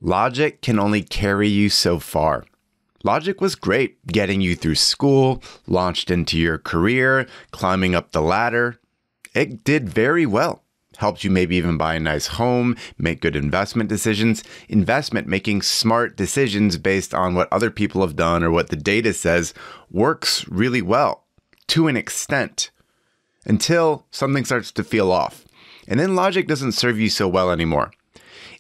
Logic can only carry you so far. Logic was great getting you through school, launched into your career, climbing up the ladder. It did very well. Helped you maybe even buy a nice home, make good investment decisions. Investment, making smart decisions based on what other people have done or what the data says, works really well to an extent until something starts to feel off. And then logic doesn't serve you so well anymore.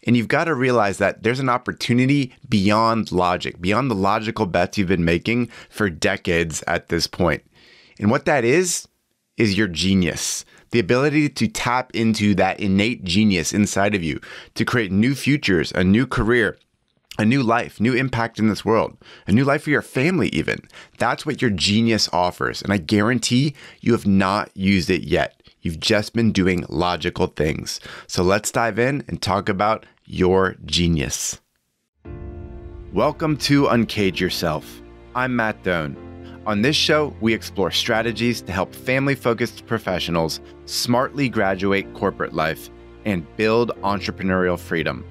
And you've got to realize that there's an opportunity beyond logic, beyond the logical bets you've been making for decades at this point. And what that is your genius. The ability to tap into that innate genius inside of you to create new futures, a new career, a new life, new impact in this world, a new life for your family even. That's what your genius offers. And I guarantee you have not used it yet. You've just been doing logical things. So let's dive in and talk about your genius. Welcome to Uncage Yourself. I'm Matt Doan. On this show, we explore strategies to help family-focused professionals smartly graduate corporate life and build entrepreneurial freedom.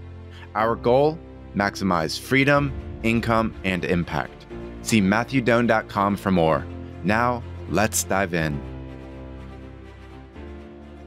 Our goal? Maximize freedom, income, and impact. See MatthewDoan.com for more. Now, let's dive in.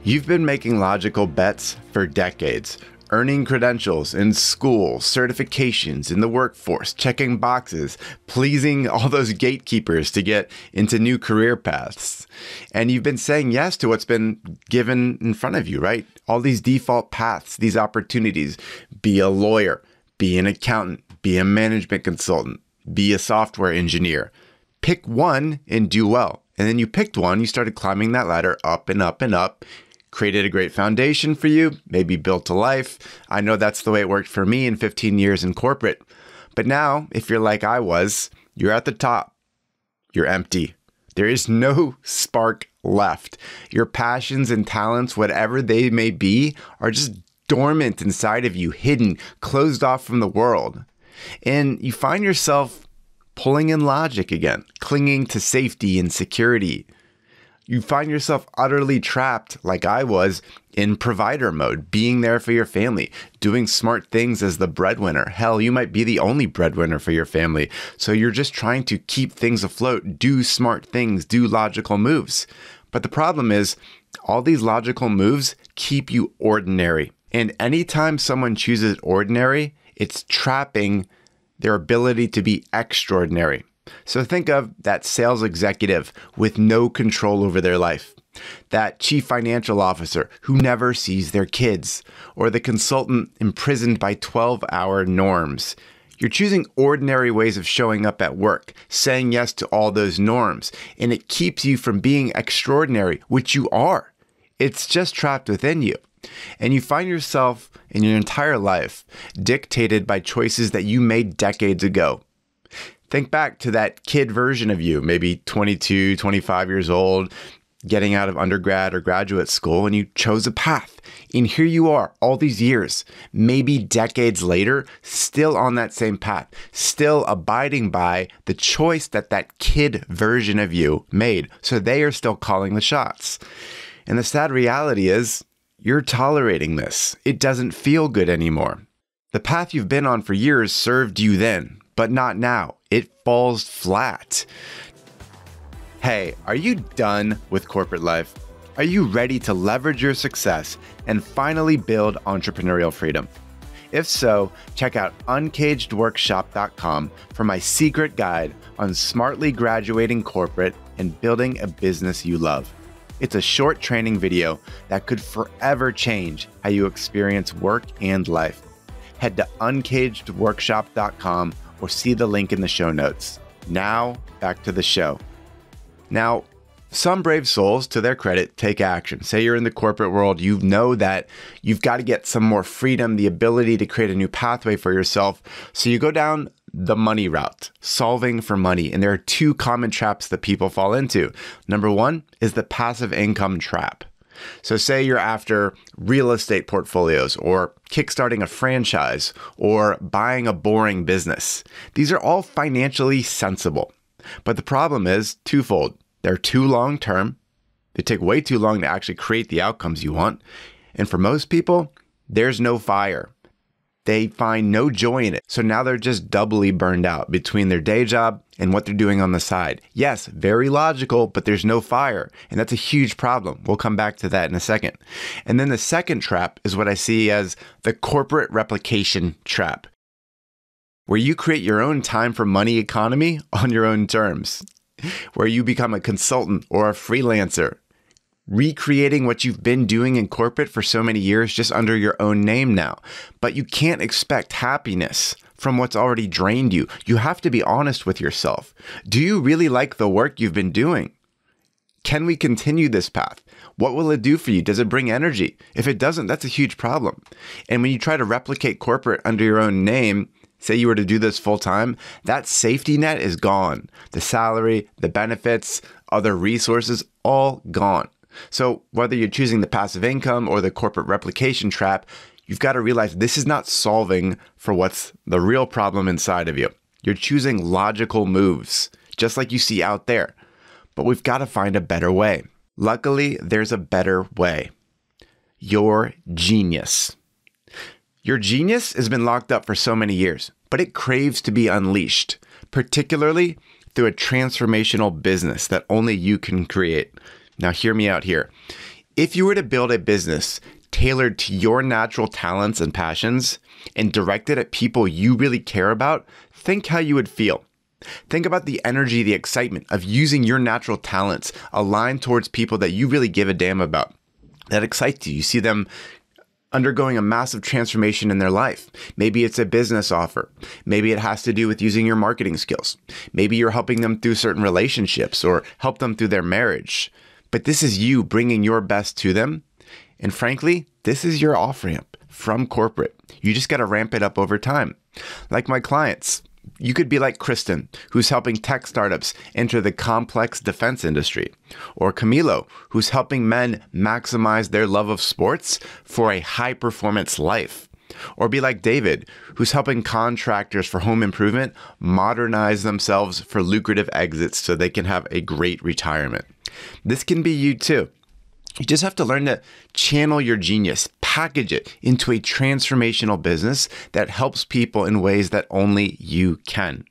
You've been making logical bets for decades, earning credentials in school, certifications in the workforce, checking boxes, pleasing all those gatekeepers to get into new career paths. And you've been saying yes to what's been given in front of you, right? All these default paths, these opportunities. Be a lawyer, be an accountant, be a management consultant, be a software engineer. Pick one and do well. And then you picked one, you started climbing that ladder up and up and up. Created a great foundation for you, maybe built a life. I know that's the way it worked for me in 15 years in corporate. But now, if you're like I was, you're at the top. You're empty. There is no spark left. Your passions and talents, whatever they may be, are just dormant inside of you, hidden, closed off from the world. And you find yourself pulling in logic again, clinging to safety and security. You find yourself utterly trapped, like I was, in provider mode, being there for your family, doing smart things as the breadwinner. Hell, you might be the only breadwinner for your family. So you're just trying to keep things afloat, do smart things, do logical moves. But the problem is, all these logical moves keep you ordinary. And anytime someone chooses ordinary, it's trapping their ability to be extraordinary. So think of that sales executive with no control over their life, that chief financial officer who never sees their kids, or the consultant imprisoned by 12-hour norms. You're choosing ordinary ways of showing up at work, saying yes to all those norms, and it keeps you from being extraordinary, which you are. It's just trapped within you. And you find yourself in your entire life dictated by choices that you made decades ago. Think back to that kid version of you, maybe 22, 25 years old, getting out of undergrad or graduate school, and you chose a path. And here you are, all these years, maybe decades later, still on that same path, still abiding by the choice that that kid version of you made. So they are still calling the shots. And the sad reality is, you're tolerating this. It doesn't feel good anymore. The path you've been on for years served you then, but not now. It falls flat. Hey, are you done with corporate life? Are you ready to leverage your success and finally build entrepreneurial freedom? If so, check out uncagedworkshop.com for my secret guide on smartly graduating corporate and building a business you love. It's a short training video that could forever change how you experience work and life. Head to uncagedworkshop.com or see the link in the show notes. Now, back to the show. Now, some brave souls, to their credit, take action. Say you're in the corporate world, you know that you've got to get some more freedom, the ability to create a new pathway for yourself. So you go down the money route, solving for money. And there are two common traps that people fall into. Number one is the passive income trap. So say you're after real estate portfolios or kickstarting a franchise or buying a boring business. These are all financially sensible. But the problem is twofold. They're too long-term. They take way too long to actually create the outcomes you want. And for most people, there's no fire. They find no joy in it. So now they're just doubly burned out between their day job and what they're doing on the side. Yes, very logical, but there's no fire. And that's a huge problem. We'll come back to that in a second. And then the second trap is what I see as the corporate replication trap, where you create your own time for money economy on your own terms, where you become a consultant or a freelancer, recreating what you've been doing in corporate for so many years just under your own name now. But you can't expect happiness from what's already drained you. You have to be honest with yourself. Do you really like the work you've been doing? Can we continue this path? What will it do for you? Does it bring energy? If it doesn't, that's a huge problem. And when you try to replicate corporate under your own name, say you were to do this full time, that safety net is gone. The salary, the benefits, other resources, all gone. So whether you're choosing the passive income or the corporate replication trap, you've got to realize this is not solving for what's the real problem inside of you. You're choosing logical moves, just like you see out there. But we've got to find a better way. Luckily, there's a better way. Your genius. Your genius has been locked up for so many years, but it craves to be unleashed, particularly through a transformational business that only you can create. Now, hear me out here. If you were to build a business tailored to your natural talents and passions and directed at people you really care about, think how you would feel. Think about the energy, the excitement of using your natural talents aligned towards people that you really give a damn about, that excites you. You see them undergoing a massive transformation in their life. Maybe it's a business offer. Maybe it has to do with using your marketing skills. Maybe you're helping them through certain relationships or help them through their marriage. But this is you bringing your best to them. And frankly, this is your off-ramp from corporate. You just got to ramp it up over time. Like my clients, you could be like Kristen, who's helping tech startups enter the complex defense industry, or Camilo, who's helping men maximize their love of sports for a high-performance life. Or be like David, who's helping contractors for home improvement modernize themselves for lucrative exits so they can have a great retirement. This can be you too. You just have to learn to channel your genius, package it into a transformational business that helps people in ways that only you can.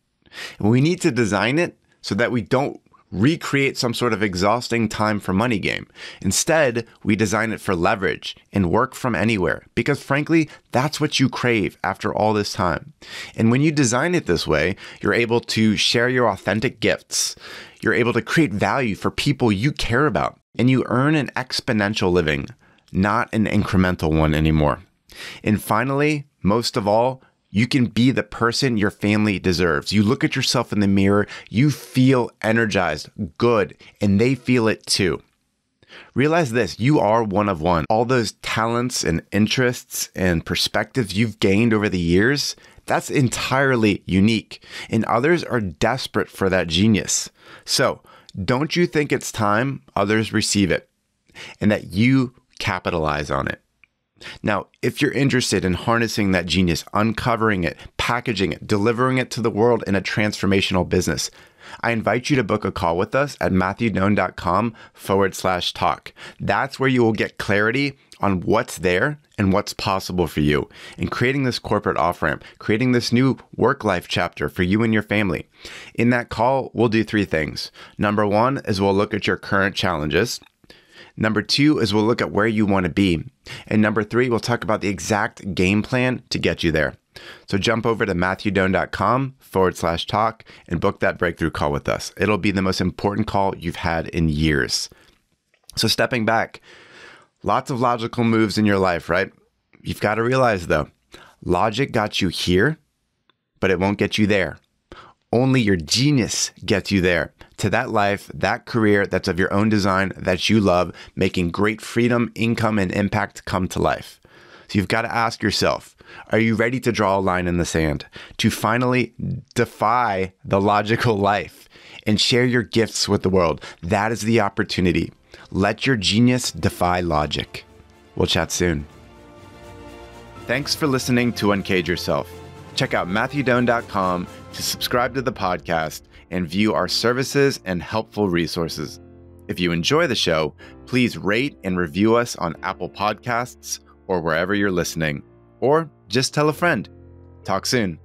And we need to design it so that we don't recreate some sort of exhausting time for money game. Instead, we design it for leverage and work from anywhere because frankly, that's what you crave after all this time. And when you design it this way, you're able to share your authentic gifts. You're able to create value for people you care about, and you earn an exponential living, not an incremental one anymore. And finally, most of all, you can be the person your family deserves. You look at yourself in the mirror, you feel energized, good, and they feel it too. Realize this, you are one of one. All those talents and interests and perspectives you've gained over the years, that's entirely unique, and others are desperate for that genius. So, don't you think it's time others receive it and that you capitalize on it? Now, if you're interested in harnessing that genius, uncovering it, packaging it, delivering it to the world in a transformational business, I invite you to book a call with us at matthewdoan.com/talk. That's where you will get clarity on what's there and what's possible for you in creating this corporate off-ramp, creating this new work-life chapter for you and your family. In that call, we'll do 3 things. Number 1 is we'll look at your current challenges. Number 2 is we'll look at where you want to be. And number 3, we'll talk about the exact game plan to get you there. So jump over to matthewdoan.com/talk and book that breakthrough call with us. It'll be the most important call you've had in years. So stepping back, lots of logical moves in your life, right? You've got to realize though, logic got you here, but it won't get you there. Only your genius gets you there, to that life, that career that's of your own design, that you love, making great freedom, income, and impact come to life. So you've got to ask yourself, are you ready to draw a line in the sand, to finally defy the logical life and share your gifts with the world? That is the opportunity. Let your genius defy logic. We'll chat soon. Thanks for listening to Uncage Yourself. Check out matthewdoan.com to subscribe to the podcast and view our services and helpful resources. If you enjoy the show, please rate and review us on Apple Podcasts or wherever you're listening. Or just tell a friend. Talk soon.